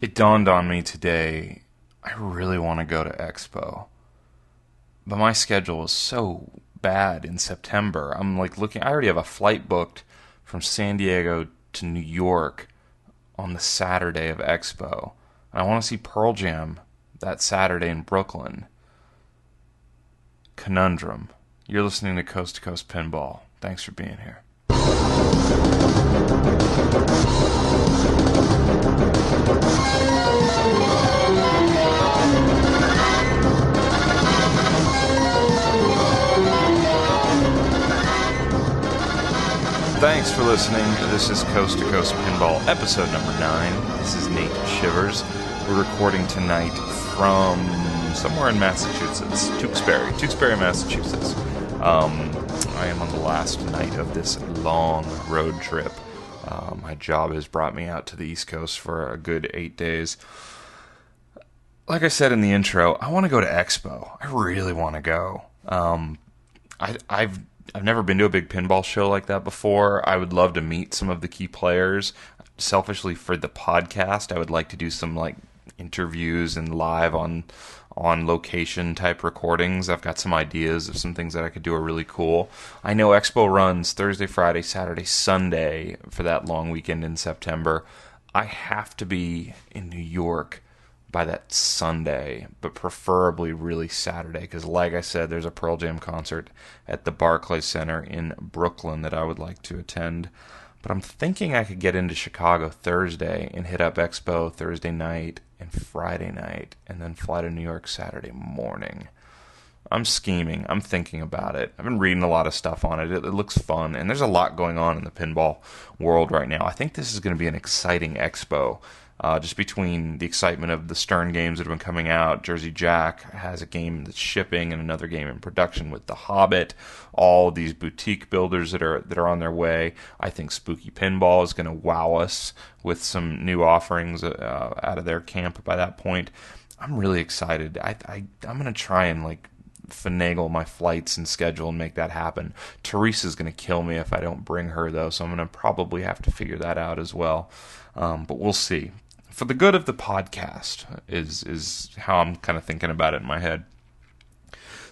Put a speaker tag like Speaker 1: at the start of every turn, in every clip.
Speaker 1: It dawned on me today, I really want to go to Expo. But my schedule is so bad in September. I'm like looking, I already have a flight booked from San Diego to New York on the Saturday of Expo. And I want to see Pearl Jam that Saturday in Brooklyn. Conundrum. You're listening to Coast to Coast Pinball. Thanks for being here. Thanks for listening. This is Coast to Coast Pinball, episode number 9. This is Nate Shivers. We're recording tonight from somewhere in Massachusetts, Tewksbury, Massachusetts. I am on the last night of this long road trip. My job has brought me out to the East Coast for a good 8 days. Like I said in the intro, I want to go to Expo. I really want to go. I've never been to a big pinball show like that before. I would love to meet some of the key players. Selfishly, for the podcast, I would like to do some like interviews and live on location type recordings. I've got some ideas of some things that I could do are really cool. I know Expo runs Thursday, Friday, Saturday, Sunday for that long weekend in September. I have to be in New York by that Sunday, but preferably really Saturday, because like I said, there's a Pearl Jam concert at the Barclays Center in Brooklyn that I would like to attend. But I'm thinking I could get into Chicago Thursday and hit up Expo Thursday night and Friday night, and then fly to New York Saturday morning. I'm scheming. I'm thinking about it. I've been reading a lot of stuff on it. It looks fun, and there's a lot going on in the pinball world right now. I think this is going to be an exciting expo. Just between the excitement of the Stern games that have been coming out. Jersey Jack has a game that's shipping and another game in production with The Hobbit. All these boutique builders that are on their way. I think Spooky Pinball is going to wow us with some new offerings out of their camp by that point. I'm really excited. I'm going to try and finagle my flights and schedule and make that happen. Teresa's going to kill me if I don't bring her, though, so I'm going to probably have to figure that out as well. But we'll see. For the good of the podcast is how I'm kind of thinking about it in my head.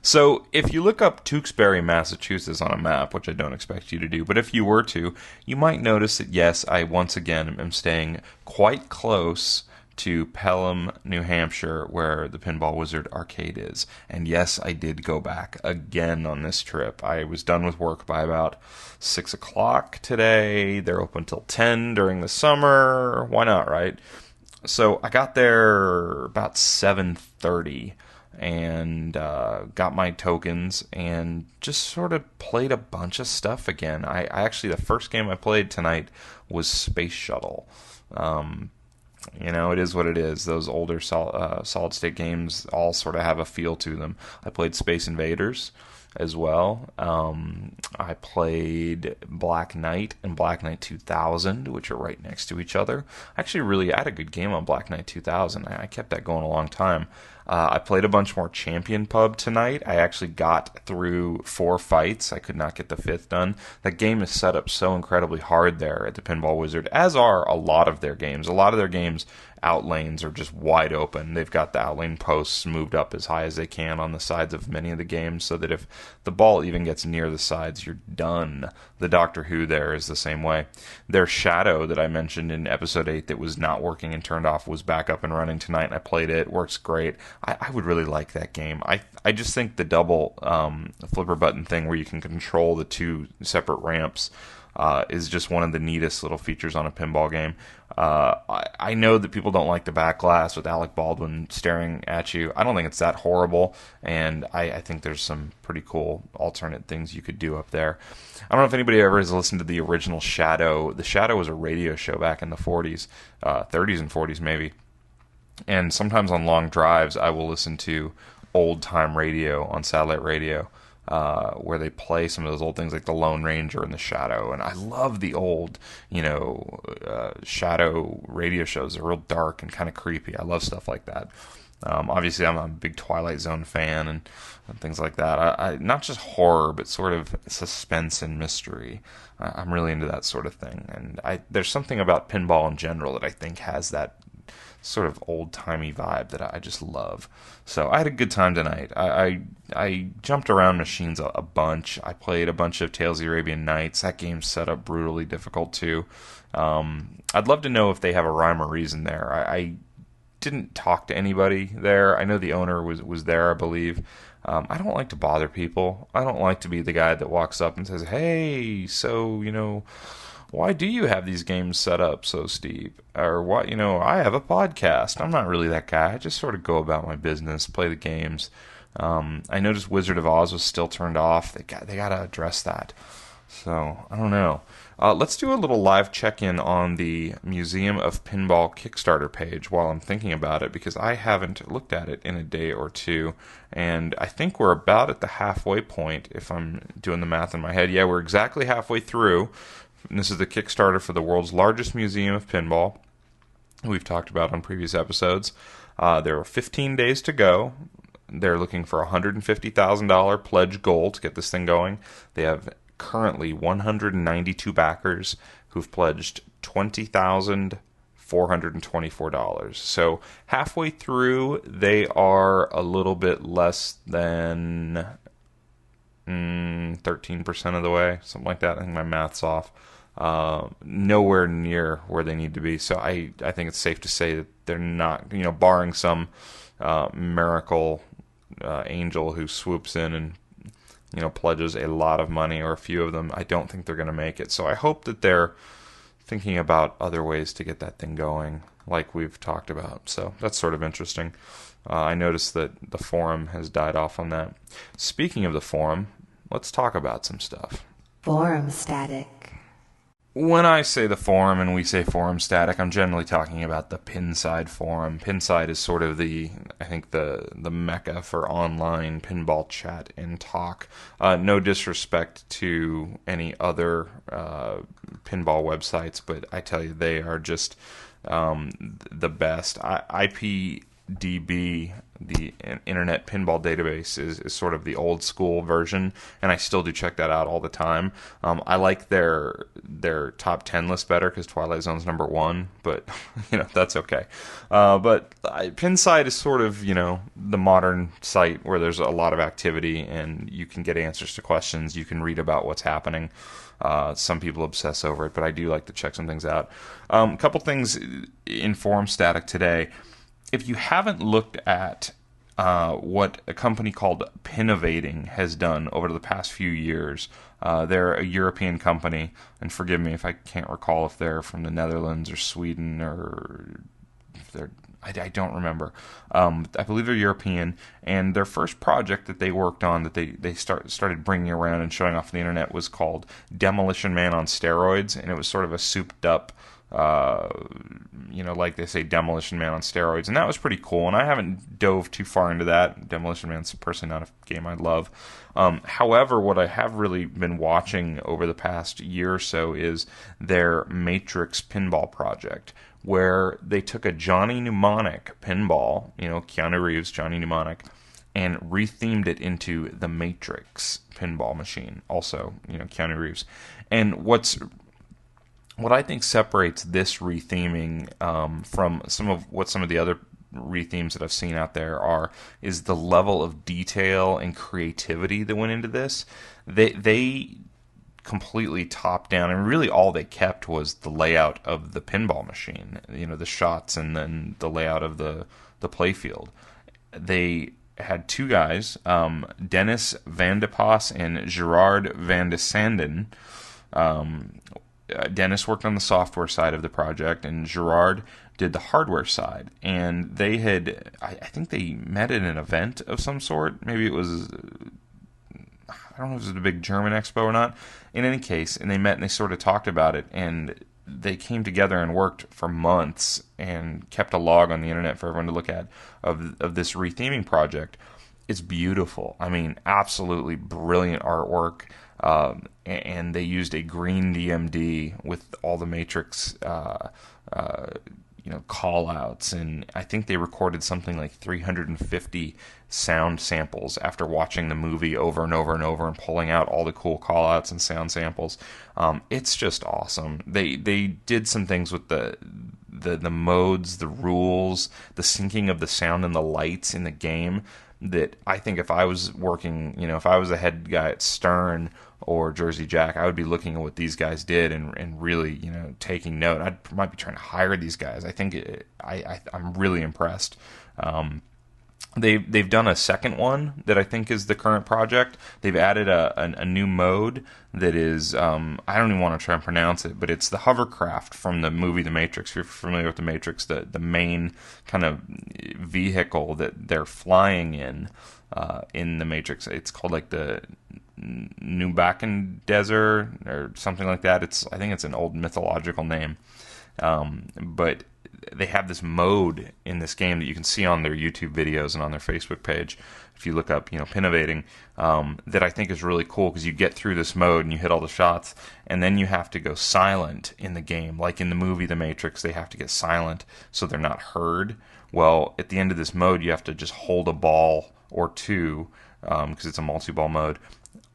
Speaker 1: So if you look up Tewksbury, Massachusetts on a map, which I don't expect you to do, but if you were to, you might notice that, yes, I once again am staying quite close to Pelham, New Hampshire, where the Pinball Wizard arcade is. And yes, I did go back again on this trip. I was done with work by about 6 o'clock today. They're open till 10 during the summer. Why not, right? So I got there about 7:30 and got my tokens and just sort of played a bunch of stuff again. I actually, the first game I played tonight was Space Shuttle. It is what it is. Those older solid state games all sort of have a feel to them. I played Space Invaders as well. I played Black Knight and Black Knight 2000, which are right next to each other. Actually, I had a good game on Black Knight 2000. I kept that going a long time. I played a bunch more Champion Pub tonight. I actually got through 4 fights. I could not get the 5th done. That game is set up so incredibly hard there at the Pinball Wizard, as are a lot of their games. A lot of their games, outlanes are just wide open. They've got the outlane posts moved up as high as they can on the sides of many of the games, so that if the ball even gets near the sides, you're done. The Doctor Who there is the same way. Their Shadow that I mentioned in episode 8 that was not working and turned off was back up and running tonight, and I played it. Works great. I would really like that game. I just think the double flipper button thing where you can control the 2 separate ramps is just one of the neatest little features on a pinball game. I know that people don't like the back glass with Alec Baldwin staring at you. I don't think it's that horrible, and I think there's some pretty cool alternate things you could do up there. I don't know if anybody ever has listened to the original Shadow. The Shadow was a radio show back in the 40s, 30s and 40s maybe. And sometimes on long drives, I will listen to old-time radio on satellite radio, where they play some of those old things like the Lone Ranger and the Shadow. And I love the old, Shadow radio shows. They're real dark and kind of creepy. I love stuff like that. Obviously, I'm a big Twilight Zone fan and things like that. I not just horror, but sort of suspense and mystery. I'm really into that sort of thing. And there's something about pinball in general that I think has that sort of old-timey vibe that I just love. So I had a good time tonight. I jumped around machines a bunch. I played a bunch of Tales of the Arabian Nights. That game's set up brutally difficult too. I'd love to know if they have a rhyme or reason there. I didn't talk to anybody there. I know the owner was there, I believe. I don't like to bother people. I don't like to be the guy that walks up and says, "Hey, so, why do you have these games set up so steep?" Or, "What, I have a podcast." I'm not really that guy. I just sort of go about my business, play the games. I noticed Wizard of Oz was still turned off. They got to address that. So, I don't know. Let's do a little live check-in on the Museum of Pinball Kickstarter page while I'm thinking about it, because I haven't looked at it in a day or two, and I think we're about at the halfway point, if I'm doing the math in my head. Yeah, we're exactly halfway through. And this is the Kickstarter for the world's largest museum of pinball, we've talked about on previous episodes. There are 15 days to go. They're looking for a $150,000 pledge goal to get this thing going. They have currently 192 backers who've pledged $20,424. So halfway through, they are a little bit less than 13% of the way, something like that. I think my math's off. Nowhere near where they need to be. So I think it's safe to say that they're not, barring some miracle angel who swoops in and pledges a lot of money, or a few of them, I don't think they're going to make it. So I hope that they're thinking about other ways to get that thing going, like we've talked about. So that's sort of interesting. I noticed that the forum has died off on that. Speaking of the forum, let's talk about some stuff.
Speaker 2: Forum static.
Speaker 1: When I say the forum and we say forum static, I'm generally talking about the Pinside forum. Pinside is sort of the mecca for online pinball chat and talk. No disrespect to any other pinball websites, but I tell you, they are just the best. IPDB, the Internet Pinball Database, is sort of the old school version, and I still do check that out all the time. I like their top 10 list better because Twilight Zone's number 1, but that's okay. But Pinside is sort of the modern site where there's a lot of activity and you can get answers to questions. You can read about what's happening. Some people obsess over it, but I do like to check some things out. A couple things in forum static today. If you haven't looked at what a company called Pinovating has done over the past few years, they're a European company, and forgive me if I can't recall if they're from the Netherlands or Sweden, or if they're, I don't remember. I believe they're European, and their first project that they worked on that they started bringing around and showing off the internet was called Demolition Man on Steroids, and it was sort of a souped up, like they say, Demolition Man on steroids, and that was pretty cool. And I haven't dove too far into that. Demolition Man's personally not a game I love. However, what I have really been watching over the past year or so is their Matrix pinball project, where they took a Johnny Mnemonic pinball, Keanu Reeves, Johnny Mnemonic, and rethemed it into the Matrix pinball machine, also, Keanu Reeves. And what I think separates this retheming from some of the other rethemes that I've seen out there is the level of detail and creativity that went into this. They completely top down, and really all they kept was the layout of the pinball machine, the shots, and then the layout of the playfield. They had two guys, Dennis Van de Pas and Gerard Van de Sanden. Dennis worked on the software side of the project, and Gerard did the hardware side. And they had, I think they met at an event of some sort. Maybe it was, I don't know if it was a big German expo or not. In any case, and they met and they sort of talked about it, and they came together and worked for months and kept a log on the internet for everyone to look at of this retheming project. It's beautiful. I mean, absolutely brilliant artwork. And they used a green DMD with all the Matrix, call-outs, and I think they recorded something like 350 sound samples after watching the movie over and over and over and pulling out all the cool call-outs and sound samples. It's just awesome. They did some things with the the modes, the rules, the syncing of the sound and the lights in the game, that I think if I was working, if I was a head guy at Stern or Jersey Jack, I would be looking at what these guys did and really, taking note. I might be trying to hire these guys. I think I'm really impressed. They've done a second one that I think is the current project. They've added a new mode that is, I don't even want to try and pronounce it, but it's the hovercraft from the movie The Matrix. If you're familiar with The Matrix, the main kind of vehicle that they're flying in The Matrix, it's called like the Nubacan Desert or something like that. I think it's an old mythological name, but they have this mode in this game that you can see on their YouTube videos and on their Facebook page. If you look up, Pinnovating, that I think is really cool, because you get through this mode and you hit all the shots, and then you have to go silent in the game. Like in the movie The Matrix, they have to get silent so they're not heard. Well, at the end of this mode, you have to just hold a ball or two, because it's a multi-ball mode,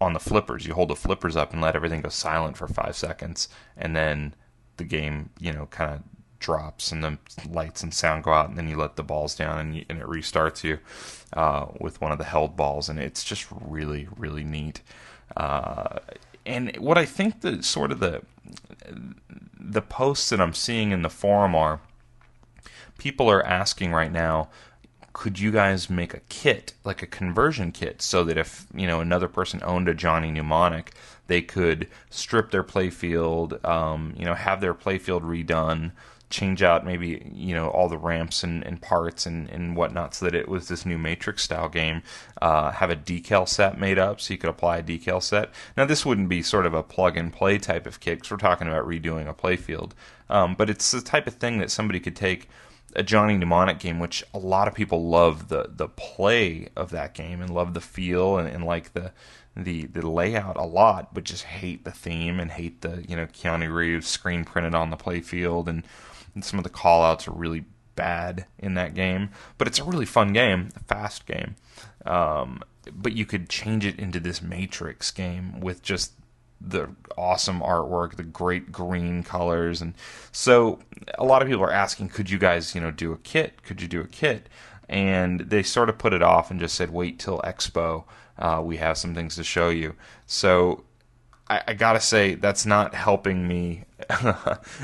Speaker 1: on the flippers. You hold the flippers up and let everything go silent for 5 seconds, and then the game, kind of drops and the lights and sound go out, and then you let the balls down and it restarts you with one of the held balls, and it's just really, really neat. And what I think the sort of the posts that I'm seeing in the forum are, people are asking right now, could you guys make a kit, like a conversion kit, so that if another person owned a Johnny Mnemonic, they could strip their playfield, have their playfield redone, change out maybe all the ramps and parts and whatnot, so that it was this new Matrix style game. Have a decal set made up so you could apply a decal set. Now this wouldn't be sort of a plug and play type of kit, because we're talking about redoing a playfield, but it's the type of thing that somebody could take a Johnny Mnemonic game, which a lot of people love the play of that game and love the feel and like the layout a lot, but just hate the theme and hate the Keanu Reeves screen printed on the playfield, and some of the call-outs are really bad in that game. But it's a really fun game, a fast game. But you could change it into this Matrix game with just the awesome artwork, the great green colors. And so a lot of people are asking, could you guys, do a kit? Could you do a kit? And they sort of put it off and just said, wait till Expo. We have some things to show you. So I gotta say, that's not helping me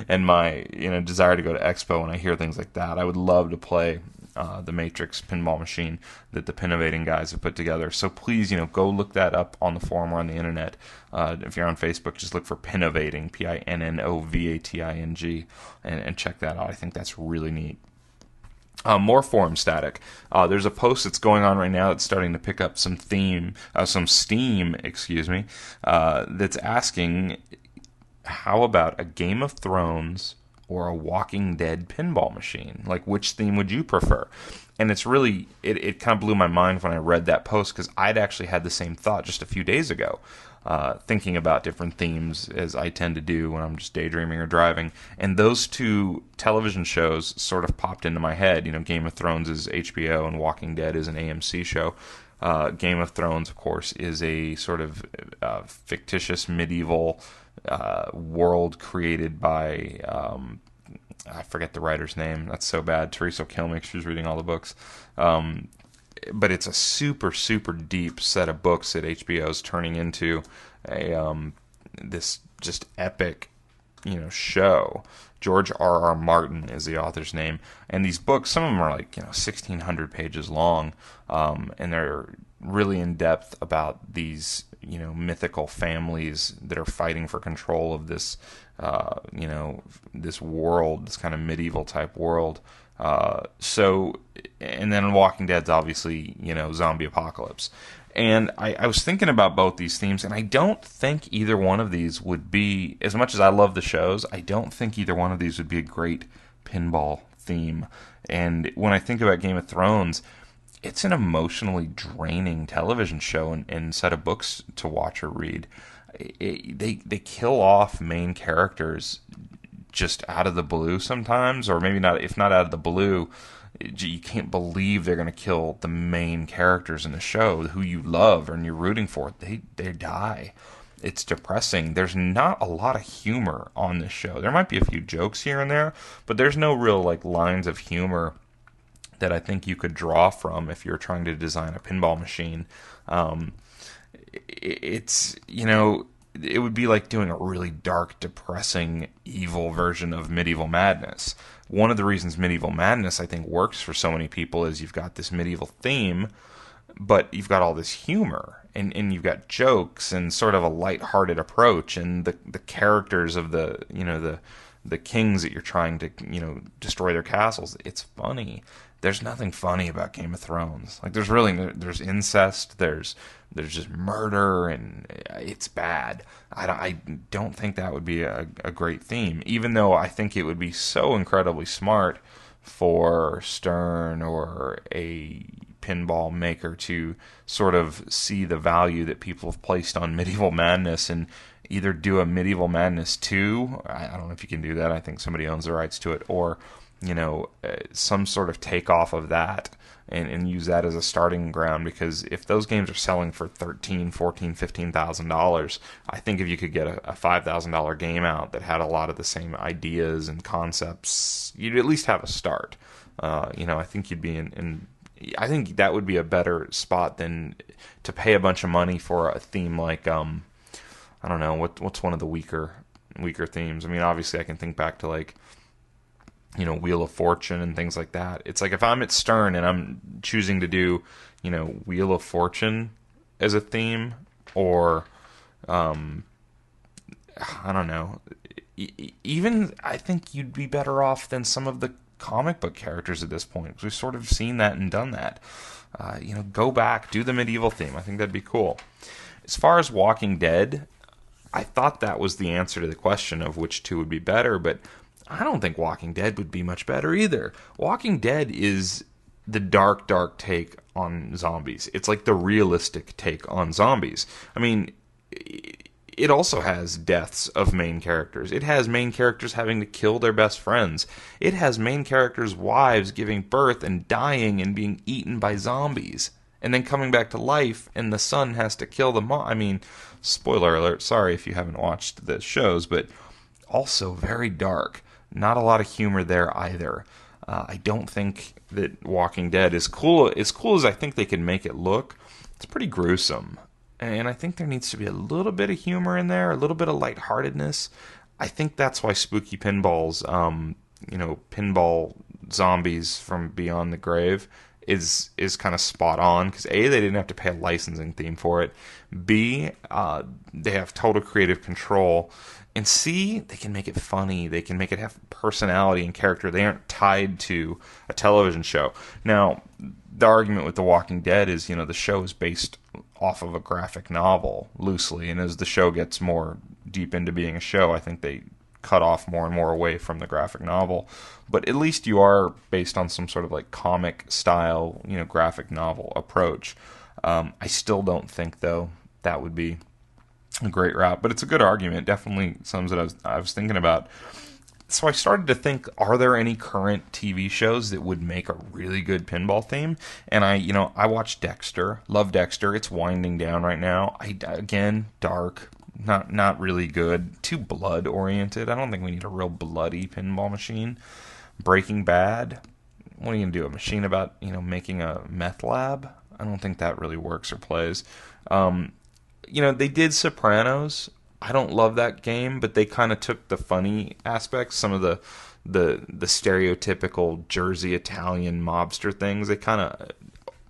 Speaker 1: and my desire to go to Expo when I hear things like that. I would love to play the Matrix pinball machine that the Pinnovating guys have put together. So please, go look that up on the forum or on the internet. If you're on Facebook, just look for Pinnovating, Pinnovating, and check that out. I think that's really neat. More forum static. There's a post that's going on right now that's starting to pick up some steam, that's asking, how about a Game of Thrones or a Walking Dead pinball machine? Like, which theme would you prefer? And it's really, it kind of blew my mind when I read that post, because I'd actually had the same thought just a few days ago, thinking about different themes, as I tend to do when I'm just daydreaming or driving. And those two television shows sort of popped into my head. Game of Thrones is HBO and Walking Dead is an AMC show. Game of Thrones, of course, is a sort of fictitious medieval world created by, I forget the writer's name. That's so bad. Teresa Kilmick, she was reading all the books. But it's a super, super deep set of books that HBO is turning into this just epic, show. George R.R. Martin is the author's name, and these books, some of them are like 1,600 pages long, and they're really in depth about these mythical families that are fighting for control of this this world, this kind of medieval type world. And then Walking Dead's obviously, zombie apocalypse. And I was thinking about both these themes, and I don't think either one of these would be, as much as I love the shows, I don't think either one of these would be a great pinball theme. And when I think about Game of Thrones, it's an emotionally draining television show and set of books to watch or read. They kill off main characters just out of the blue sometimes, or maybe not. If not out of the blue, you can't believe they're going to kill the main characters in the show who you love and you're rooting for. They die, It's depressing. There's not a lot of humor on this show. There might be a few jokes here and there, but there's no real like lines of humor that I think you could draw from if you're trying to design a pinball machine. It's, it would be like doing a really dark, depressing, evil version of Medieval Madness. One of the reasons Medieval Madness, I think, works for so many people is you've got this medieval theme, but you've got all this humor, and you've got jokes and sort of a lighthearted approach, and the characters of the kings that you're trying to, destroy their castles. It's funny. There's nothing funny about Game of Thrones. Like, there's incest, there's just murder, and it's bad. I don't think that would be a great theme, even though I think it would be so incredibly smart for Stern or a pinball maker to sort of see the value that people have placed on Medieval Madness and either do a Medieval Madness 2. I don't know if you can do that. I think somebody owns the rights to it, or some sort of takeoff of that and use that as a starting ground, because if those games are selling for $13,000, $14,000, $15,000, I think if you could get a $5,000 game out that had a lot of the same ideas and concepts, you'd at least have a start. I think you'd be I think that would be a better spot than to pay a bunch of money for a theme like I don't know what's one of the weaker themes. I mean, obviously I can think back to like Wheel of Fortune and things like that. It's like if I'm at Stern and I'm choosing to do, Wheel of Fortune as a theme, or I don't know, even I think you'd be better off than some of the comic book characters at this point, because we've sort of seen that and done that. Go back, do the medieval theme. I think that'd be cool. As far as Walking Dead, I thought that was the answer to the question of which two would be better, but I don't think Walking Dead would be much better either. Walking Dead is the dark, dark take on zombies. It's like the realistic take on zombies. I mean, it also has deaths of main characters. It has main characters having to kill their best friends. It has main characters' wives giving birth and dying and being eaten by zombies, and then coming back to life, and the son has to kill the mom. I mean, spoiler alert, sorry if you haven't watched the shows, but also very dark. Not a lot of humor there either. I don't think that Walking Dead is cool. As cool as I think they can make it look, it's pretty gruesome. And I think there needs to be a little bit of humor in there, a little bit of lightheartedness. I think that's why Spooky Pinball's, pinball zombies from Beyond the Grave is kind of spot on, because A, they didn't have to pay a licensing theme for it. B, they have total creative control. And C, they can make it funny. They can make it have personality and character. They aren't tied to a television show. Now, the argument with The Walking Dead is, the show is based off of a graphic novel, loosely. And as the show gets more deep into being a show, I think they cut off more and more away from the graphic novel. But at least you are based on some sort of like comic style, graphic novel approach. I still don't think, though, that would be a great route, but it's a good argument. Definitely something that I was thinking about. So I started to think, are there any current TV shows that would make a really good pinball theme? And I watched Dexter, love Dexter. It's winding down right now. Again, dark, not really good, too blood oriented. I don't think we need a real bloody pinball machine. Breaking Bad, what are you gonna do? A machine about making a meth lab? I don't think that really works or plays. They did Sopranos. I don't love that game, but they kind of took the funny aspects, some of the stereotypical Jersey Italian mobster things. They kind of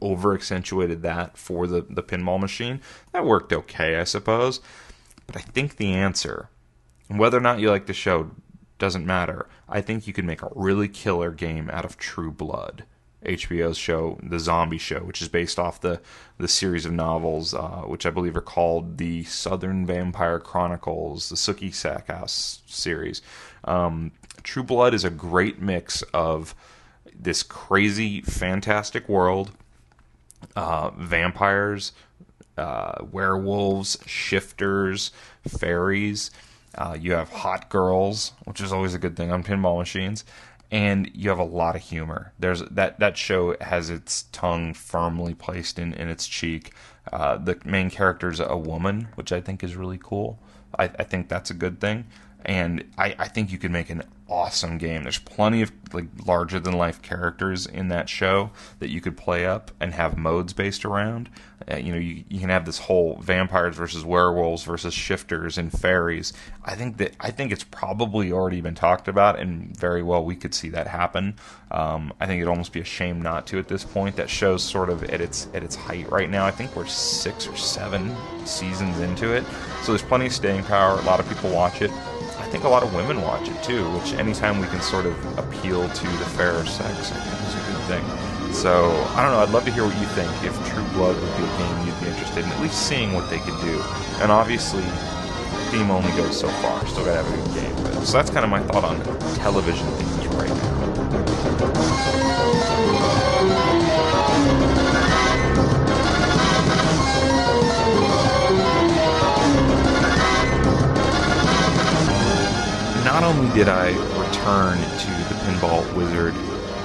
Speaker 1: over-accentuated that for the pinball machine. That worked okay, I suppose. But I think the answer, whether or not you like the show, doesn't matter. I think you could make a really killer game out of True Blood. HBO's show, The Zombie Show, which is based off the series of novels, which I believe are called the Southern Vampire Chronicles, the Sookie Stackhouse series. True Blood is a great mix of this crazy, fantastic world, vampires, werewolves, shifters, fairies. You have hot girls, which is always a good thing on pinball machines. and you have a lot of humor. There's that show has its tongue firmly placed in its cheek. The main character is a woman, which I think is really cool. I think that's a good thing. And I think you could make an awesome game. There's plenty of like larger than life characters in that show that you could play up and have modes based around. You can have this whole vampires versus werewolves versus shifters and fairies. I think it's probably already been talked about, and very well we could see that happen. I think it'd almost be a shame not to at this point. That show's sort of at its height right now. I think we're 6 or 7 seasons into it, so there's plenty of staying power. A lot of people watch it. I think a lot of women watch it too, which anytime we can sort of appeal to the fairer sex, I think is a good thing. So, I don't know, I'd love to hear what you think. If True Blood would be a game you'd be interested in at least seeing what they could do. And obviously, theme only goes so far, still gotta have a good game. So that's kind of my thought on television themes right now. Not only did I return to the Pinball Wizard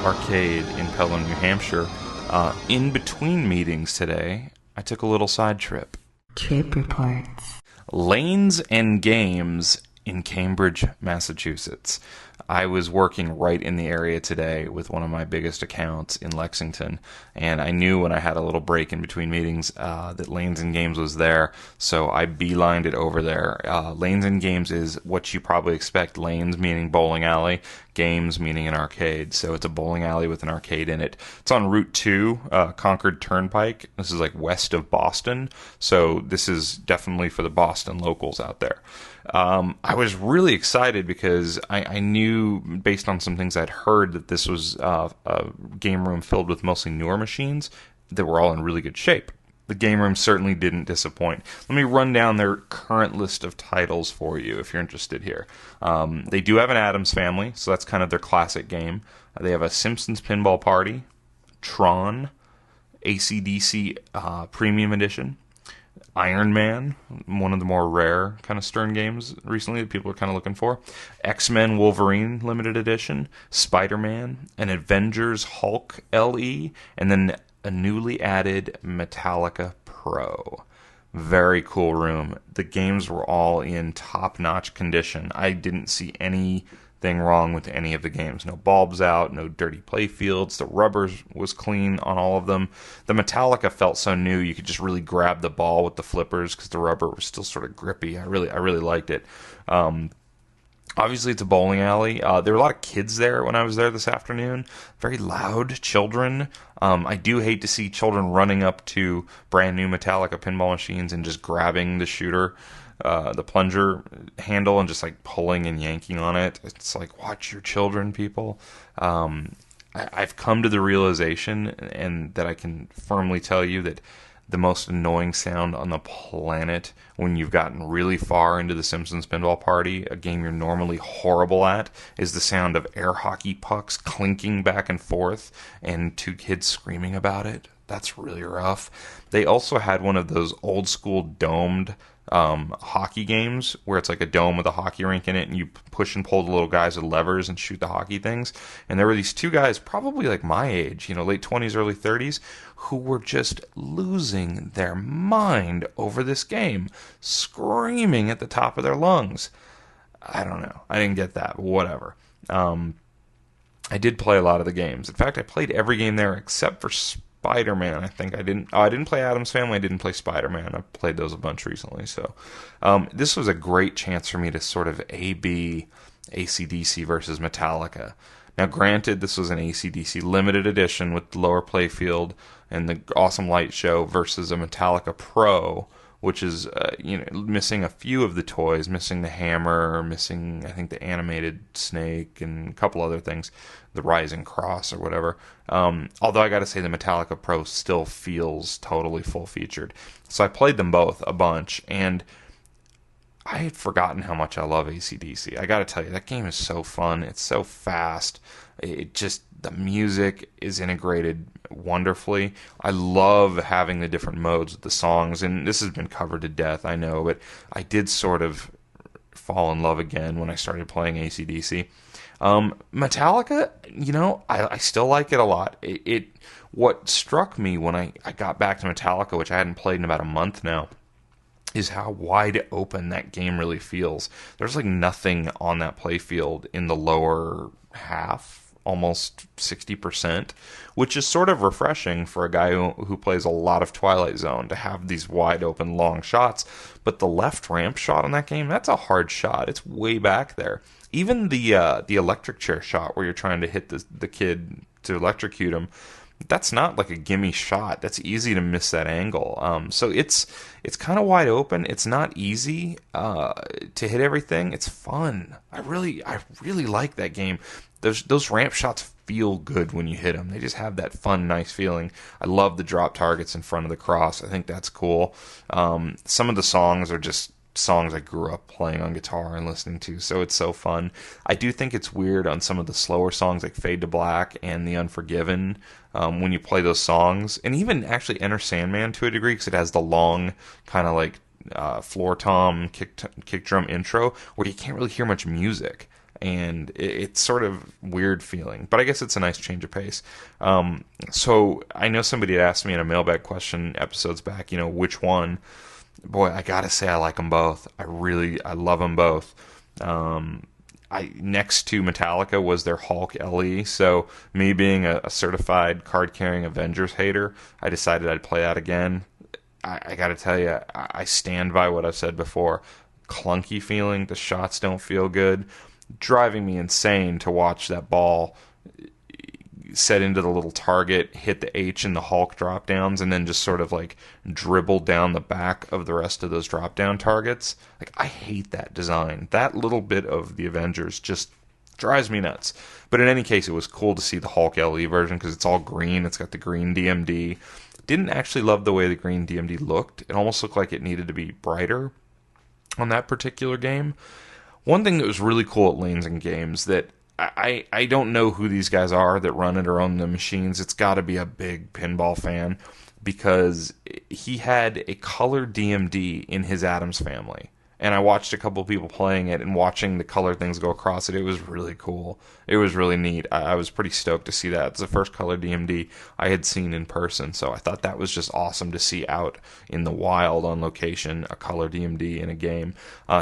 Speaker 1: arcade in Pelham, New Hampshire, in between meetings today, I took a little side trip.
Speaker 2: Trip reports.
Speaker 1: Lanes and Games in Cambridge, Massachusetts. I was working right in the area today with one of my biggest accounts in Lexington, and I knew when I had a little break in between meetings that Lanes and Games was there, so I beelined it over there. Lanes and Games is what you probably expect. Lanes meaning bowling alley, Games meaning an arcade, so it's a bowling alley with an arcade in it. It's on Route 2, Concord Turnpike. This is like west of Boston, so this is definitely for the Boston locals out there. I was really excited because I knew, based on some things I'd heard, that this was a game room filled with mostly newer machines that were all in really good shape. The game room certainly didn't disappoint. Let me run down their current list of titles for you if you're interested here. They do have an Addams Family, so that's kind of their classic game. They have a Simpsons Pinball Party, Tron, AC/DC Premium Edition, Iron Man, one of the more rare kind of Stern games recently that people are kind of looking for, X-Men Wolverine Limited Edition, Spider-Man, an Avengers Hulk LE, and then a newly added Metallica Pro. Very cool room. The games were all in top-notch condition. I didn't see anything wrong with any of the games. No bulbs out, no dirty play fields. The rubber was clean on all of them. The Metallica felt so new. You could just really grab the ball with the flippers because the rubber was still sort of grippy. I really liked it. Obviously, it's a bowling alley. There were a lot of kids there when I was there this afternoon. Very loud children. I do hate to see children running up to brand new Metallica pinball machines and just grabbing the shooter, the plunger handle, and just like pulling and yanking on it. It's like, watch your children, people. I've come to the realization, and that I can firmly tell you that the most annoying sound on the planet when you've gotten really far into the Simpsons Pinball Party, a game you're normally horrible at, is the sound of air hockey pucks clinking back and forth and 2 kids screaming about it. That's really rough. They also had one of those old school domed hockey games where it's like a dome with a hockey rink in it, and you push and pull the little guys with levers and shoot the hockey things. And there were these 2 guys, probably like my age, late 20s, early 30s, who were just losing their mind over this game, screaming at the top of their lungs. I don't know. I didn't get that, but whatever. I did play a lot of the games. In fact, I played every game there except for Spider-Man. I think I didn't play Addams Family. I didn't play Spider-Man. I played those a bunch recently. So this was a great chance for me to sort of A/B AC/DC versus Metallica. Now, granted, this was an AC/DC limited edition with the lower playfield and the awesome light show versus a Metallica Pro, which is missing a few of the toys, missing the hammer, missing, I think, the animated snake and a couple other things, the Rising Cross or whatever. Although I got to say the Metallica Pro still feels totally full-featured. So I played them both a bunch, and I had forgotten how much I love AC/DC. I got to tell you, that game is so fun. It's so fast. The music is integrated wonderfully. I love having the different modes with the songs, and this has been covered to death, I know, but I did sort of fall in love again when I started playing AC/DC. Metallica, I still like it a lot. What struck me when I got back to Metallica, which I hadn't played in about a month now, is how wide open that game really feels. There's like nothing on that playfield in the lower half, almost 60%, which is sort of refreshing for a guy who plays a lot of Twilight Zone to have these wide open long shots. But the left ramp shot on that game, that's a hard shot. It's way back there. Even the electric chair shot where you're trying to hit the kid to electrocute him, that's not like a gimme shot. That's easy to miss that angle. So it's kind of wide open. It's not easy to hit everything. It's fun. I really like that game. Those ramp shots feel good when you hit them. They just have that fun, nice feeling. I love the drop targets in front of the cross. I think that's cool. Some of the songs are just songs I grew up playing on guitar and listening to, so it's so fun. I do think it's weird on some of the slower songs like Fade to Black and The Unforgiven, when you play those songs, and even actually Enter Sandman to a degree, because it has the long kind of like floor tom kick drum intro where you can't really hear much music, and it's sort of weird feeling, but I guess it's a nice change of pace. So I know somebody had asked me in a mailbag question episodes back, which one. Boy, I gotta say I like them both. I love them both. Next to Metallica was their Hulk LE, so me being a certified card-carrying Avengers hater, I decided I'd play that again. I gotta tell you, I stand by what I've said before. Clunky feeling, the shots don't feel good. Driving me insane to watch that ball set into the little target, hit the H in the Hulk drop downs, and then just sort of like dribble down the back of the rest of those drop down targets. Like, I hate that design. That little bit of the Avengers just drives me nuts. But in any case, it was cool to see the Hulk LE version because it's all green. It's got the green DMD. Didn't actually love the way the green DMD looked. It almost looked like it needed to be brighter on that particular game. One thing that was really cool at Lanes and Games that I don't know who these guys are that run it or own the machines. It's got to be a big pinball fan, because he had a color DMD in his Addams Family. And I watched a couple of people playing it and watching the color things go across it. It was really cool. It was really neat. I was pretty stoked to see that. It's the first color DMD I had seen in person, so I thought that was just awesome to see out in the wild on location, a color DMD in a game.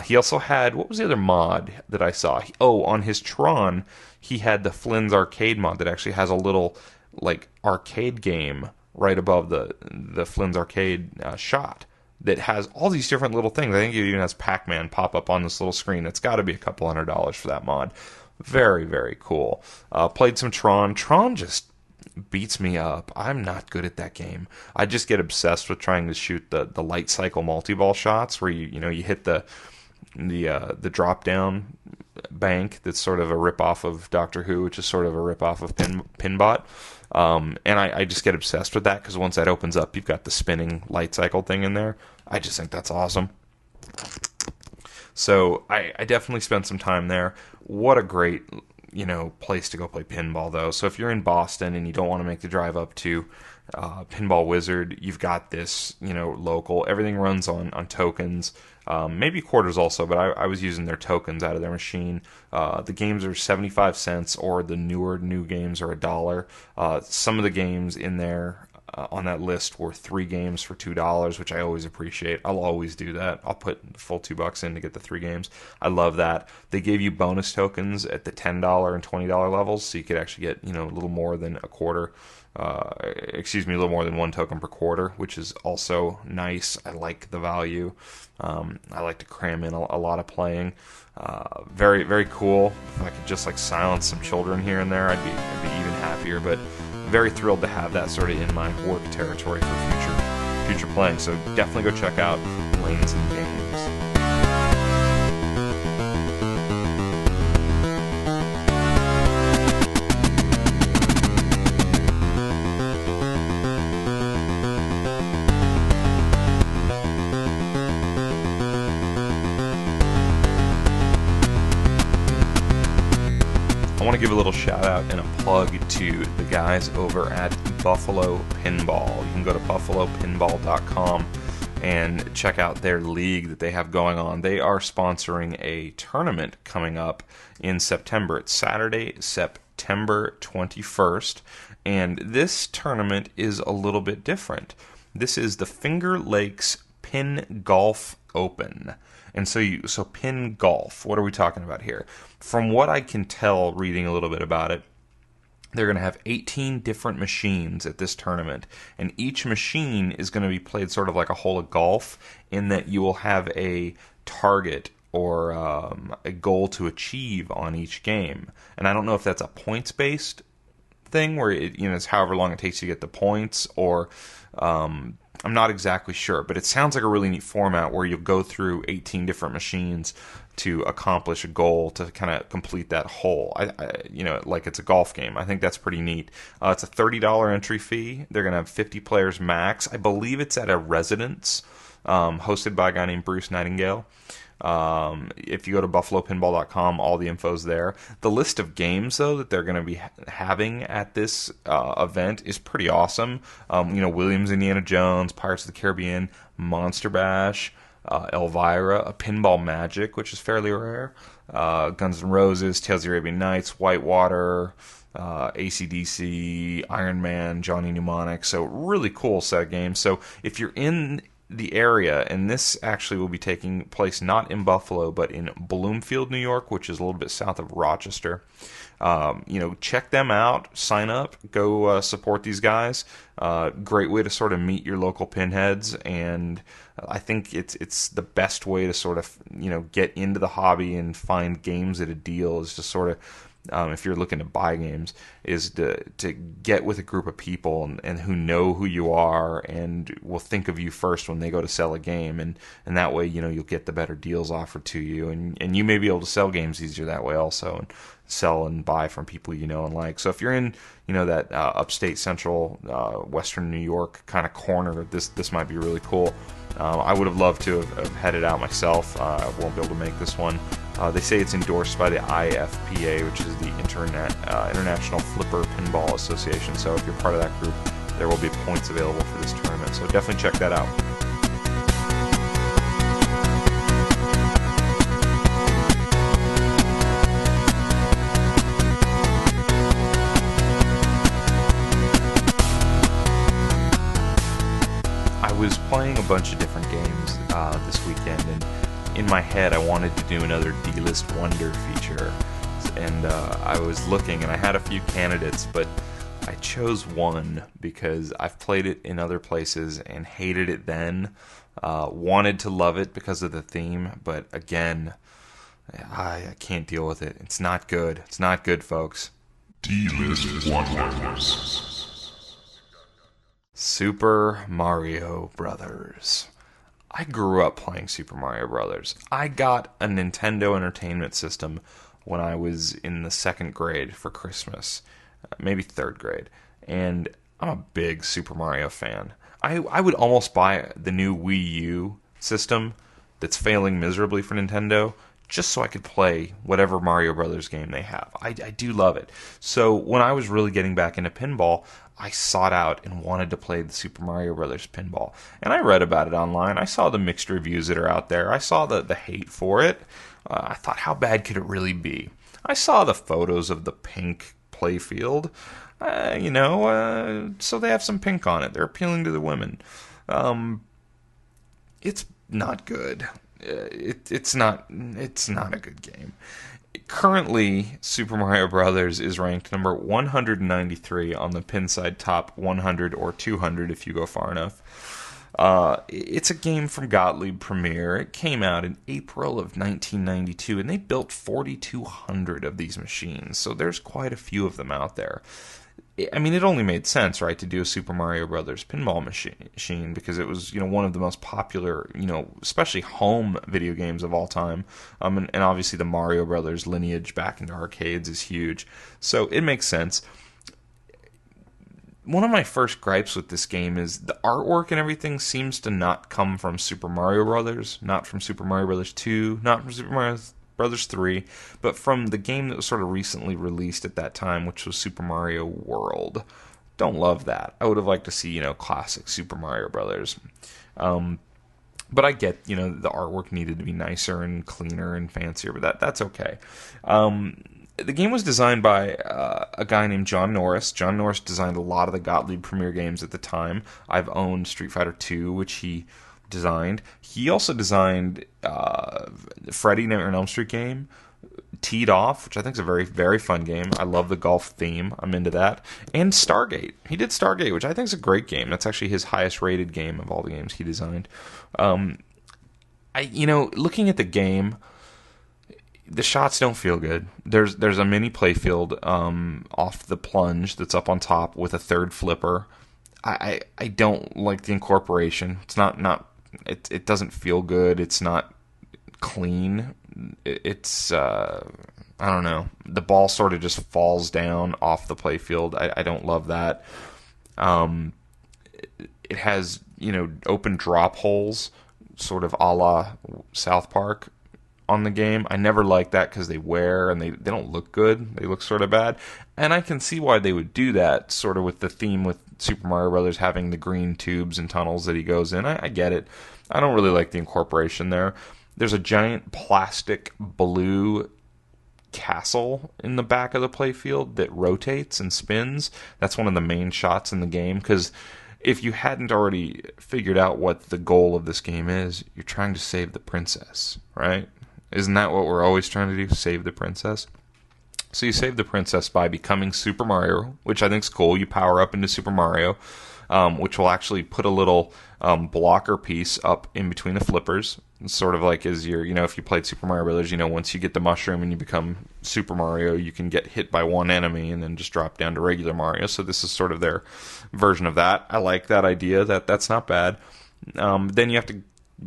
Speaker 1: He also had, what was the other mod that I saw? On his Tron, he had the Flynn's arcade mod that actually has a little like arcade game right above the Flynn's arcade shot that has all these different little things. I think it even has Pac-Man pop up on this little screen. It's got to be a couple $100 for that mod. Very, very cool. Played some Tron. Tron just beats me up. I'm not good at that game. I just get obsessed with trying to shoot the light cycle multi-ball shots where you hit the drop down bank that's sort of a rip-off of Doctor Who, which is sort of a rip-off of Pinbot. And I just get obsessed with that because once that opens up, you've got the spinning light cycle thing in there. I just think that's awesome. So I definitely spent some time there. What a great, place to go play pinball, though. So if you're in Boston and you don't want to make the drive up to Pinball Wizard, you've got this, local. Everything runs on tokens. Maybe quarters also, but I was using their tokens out of their machine. The games are 75 cents, or the new games are $1. Some of the games in there on that list were 3 games for $2, which I always appreciate. I'll always do that. I'll put the full $2 in to get the 3 games. I love that. They gave you bonus tokens at the $10 and $20 levels, so you could actually get a little more than a quarter. A little more than 1 token per quarter, which is also nice. I like the value. I like to cram in a lot of playing. Very, very cool. If I could just silence some children here and there, I'd be even happier. But very thrilled to have that sort of in my work territory for future playing. So definitely go check out Lanes and Games. I want to give a little shout out and a plug to the guys over at Buffalo Pinball. You can go to buffalopinball.com and check out their league that they have going on. They are sponsoring a tournament coming up in September. It's Saturday, September 21st, and this tournament is a little bit different. This is the Finger Lakes Pin Golf Open. And so pin golf, what are we talking about here? From what I can tell reading a little bit about it, they're going to have 18 different machines at this tournament, and each machine is going to be played sort of like a hole of golf, in that you will have a target or a goal to achieve on each game. And I don't know if that's a points-based thing where it's however long it takes to get the points, or I'm not exactly sure, but it sounds like a really neat format where you'll go through 18 different machines to accomplish a goal to kind of complete that hole. Like it's a golf game. I think that's pretty neat. It's a $30 entry fee. They're going to have 50 players max. I believe it's at a residence hosted by a guy named Bruce Nightingale. If you go to buffalopinball.com, all the info's there. The list of games, though, that they're going to be having at this event is pretty awesome. Williams, Indiana Jones, Pirates of the Caribbean, Monster Bash, Elvira, a Pinball Magic, which is fairly rare, Guns N' Roses, Tales of the Arabian Nights, Whitewater, AC/DC, Iron Man, Johnny Mnemonic. So really cool set of games. So if you're in the area, and this actually will be taking place not in Buffalo, but in Bloomfield, New York, which is a little bit south of Rochester. Check them out, sign up, go support these guys. Great way to sort of meet your local pinheads, and I think it's the best way to sort of get into the hobby and find games at a deal, is to sort of if you're looking to buy games, is to get with a group of people and who know who you are and will think of you first when they go to sell a game, and that way you'll get the better deals offered to you, and you may be able to sell games easier that way also, and sell and buy from people you know and like. So if you're in that upstate central western New York kind of corner, this might be really cool. I would have loved to have headed out myself. I won't be able to make this one. They say it's endorsed by the IFPA, which is the International Flipper Pinball Association. So if you're part of that group, there will be points available for this tournament. So definitely check that out. I was playing a bunch of different games this weekend, and in my head I wanted to do another D-List Wonder feature, and I was looking, and I had a few candidates, but I chose one because I've played it in other places and hated it then, wanted to love it because of the theme, but again, I can't deal with it. It's not good. It's not good, folks.
Speaker 3: D-List Wonders.
Speaker 1: Super Mario Brothers. I grew up playing Super Mario Brothers. I got a Nintendo Entertainment System when I was in the second grade for Christmas, maybe third grade, and I'm a big Super Mario fan. I would almost buy the new Wii U system that's failing miserably for Nintendo, just so I could play whatever Mario Brothers game they have. I do love it. So when I was really getting back into pinball, I sought out and wanted to play the Super Mario Brothers pinball. And I read about it online. I saw the mixed reviews that are out there. I saw the hate for it. I thought, how bad could it really be? I saw the photos of the pink playfield. So they have some pink on it. They're appealing to the women. It's not good. It's not a good game. Currently, Super Mario Brothers is ranked number 193 on the Pinside Top 100 or 200 if you go far enough. It's a game from Gottlieb Premier. It came out in April of 1992, and they built 4,200 of these machines, so there's quite a few of them out there. I mean, it only made sense, right, to do a Super Mario Brothers pinball machine because it was, one of the most popular, especially home video games of all time. And obviously the Mario Brothers lineage back into arcades is huge. So it makes sense. One of my first gripes with this game is the artwork and everything seems to not come from Super Mario Brothers, not from Super Mario Brothers 2, not from Super Mario Brothers 3, but from the game that was sort of recently released at that time, which was Super Mario World. Don't love that. I would have liked to see, classic Super Mario Brothers. But I get, the artwork needed to be nicer and cleaner and fancier, but that's okay. The game was designed by a guy named John Norris. John Norris designed a lot of the Gottlieb Premier games at the time. I've owned Street Fighter II, which he designed. He also designed Freddy Nightmare on Elm Street game, Teed Off, which I think is a very, very fun game. I love the golf theme. I'm into that. And Stargate. He did Stargate, which I think is a great game. That's actually his highest rated game of all the games he designed. Looking at the game, the shots don't feel good. There's a mini playfield off the plunge that's up on top with a third flipper. I don't like the incorporation. It's not it doesn't feel good. It's not clean. It's I don't know. The ball sort of just falls down off the playfield. I don't love that. It has open drop holes, sort of a la South Park on the game. I never like that because they wear and they don't look good. They look sort of bad. And I can see why they would do that, sort of with the theme with Super Mario Brothers having the green tubes and tunnels that he goes in. I get it. I don't really like the incorporation there. There's a giant plastic blue castle in the back of the playfield that rotates and spins. That's one of the main shots in the game, because if you hadn't already figured out what the goal of this game is, you're trying to save the princess, right? Isn't that what we're always trying to do? Save the princess? So you save the princess by becoming Super Mario, which I think is cool. You power up into Super Mario, which will actually put a little blocker piece up in between the flippers. It's sort of like as you're, if you played Super Mario Brothers, once you get the mushroom and you become Super Mario, you can get hit by one enemy and then just drop down to regular Mario. So this is sort of their version of that. I like that idea. That's not bad. Then you have to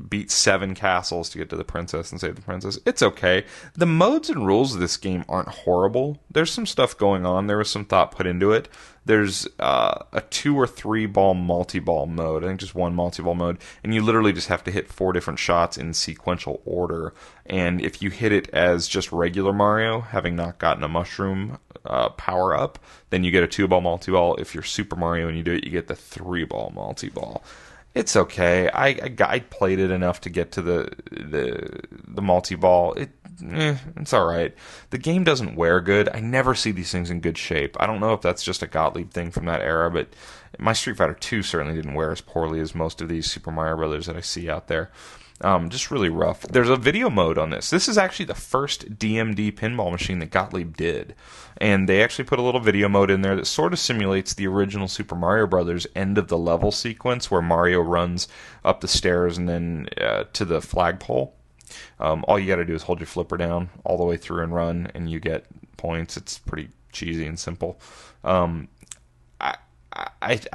Speaker 1: beat 7 castles to get to the princess and save the princess. It's okay. The modes and rules of this game aren't horrible. There's some stuff going on. There was some thought put into it. There's a 2 or 3 ball multi-ball mode. I think just one multi-ball mode. And you literally just have to hit 4 different shots in sequential order. And if you hit it as just regular Mario, having not gotten a mushroom power-up, then you get a 2-ball multi-ball. If you're Super Mario and you do it, you get the 3-ball multi-ball. It's okay. I played it enough to get to the multi-ball. It's all right. The game doesn't wear good. I never see these things in good shape. I don't know if that's just a Gottlieb thing from that era, but my Street Fighter II certainly didn't wear as poorly as most of these Super Mario Brothers that I see out there. Just really rough. There's a video mode on this. This is actually the first DMD pinball machine that Gottlieb did. And they actually put a little video mode in there that sort of simulates the original Super Mario Brothers end of the level sequence where Mario runs up the stairs and then to the flagpole. All you got to do is hold your flipper down all the way through and run, and you get points. It's pretty cheesy and simple. I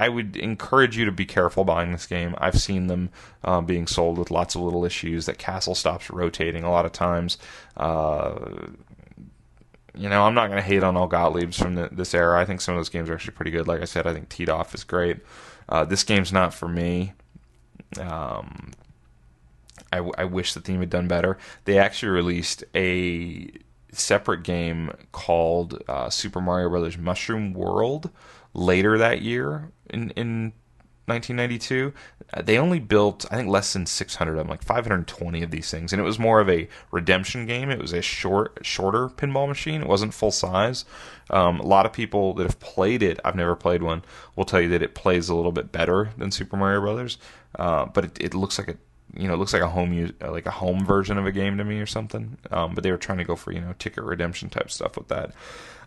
Speaker 1: would encourage you to be careful buying this game. I've seen them being sold with lots of little issues. That castle stops rotating a lot of times. I'm not going to hate on all Gottliebs from this era. I think some of those games are actually pretty good. Like I said, I think Teed Off is great. This game's not for me. I wish the team had done better. They actually released a separate game called Super Mario Brothers Mushroom World later that year in 1992. They only built, I think, less than 600 of them, like 520 of these things, and it was more of a redemption game. It was a shorter pinball machine. It wasn't full size. A lot of people that have played it, I've never played one, will tell you that it plays a little bit better than Super Mario Brothers, but it looks like it looks like a home version of a game to me or something. But they were trying to go for ticket redemption type stuff with that.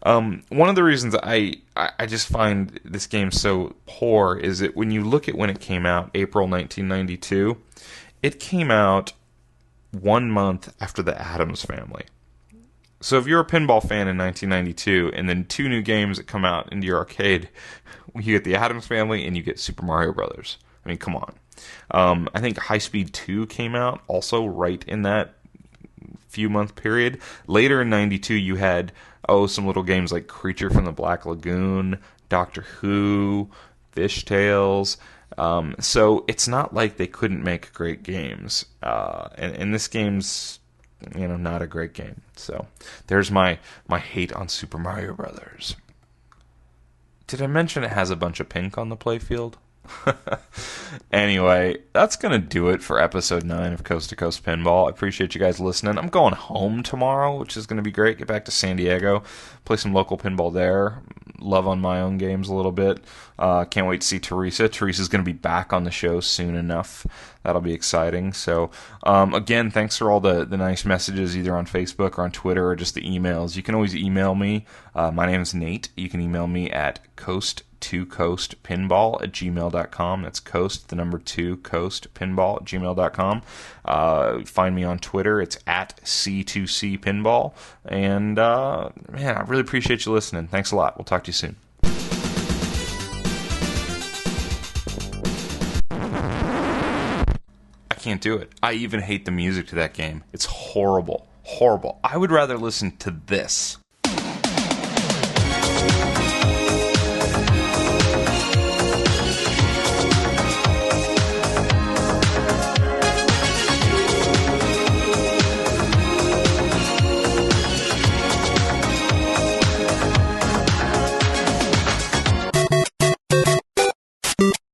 Speaker 1: One of the reasons I just find this game so poor is that when you look at when it came out, April 1992, it came out 1 month after the Addams Family. So if you're a pinball fan in 1992, and then 2 new games that come out into your arcade, you get the Addams Family and you get Super Mario Brothers. I mean, come on. I think High Speed 2 came out also right in that few month period. Later in 92, you had some little games like Creature from the Black Lagoon, Doctor Who, Fish Tales. So it's not like they couldn't make great games. And this game's not a great game. So there's my hate on Super Mario Brothers. Did I mention it has a bunch of pink on the playfield? Anyway, that's going to do it for episode 9 of Coast to Coast Pinball. I appreciate you guys listening. I'm going home tomorrow, which is going to be great. Get back to San Diego, play some local pinball there, love on my own games a little bit. Can't wait to see Teresa. Teresa's going to be back on the show soon enough. That'll be exciting. So, again, thanks for all the nice messages, either on Facebook or on Twitter or just the emails. You can always email me. My name is Nate. You can email me at coast2coastpinball@gmail.com. That's coast, the number 2, coastpinball@gmail.com. Find me on Twitter. It's at C2C Pinball. And, man, I really appreciate you listening. Thanks a lot. We'll talk to you soon. I can't do it. I even hate the music to that game. It's horrible. Horrible. I would rather listen to this.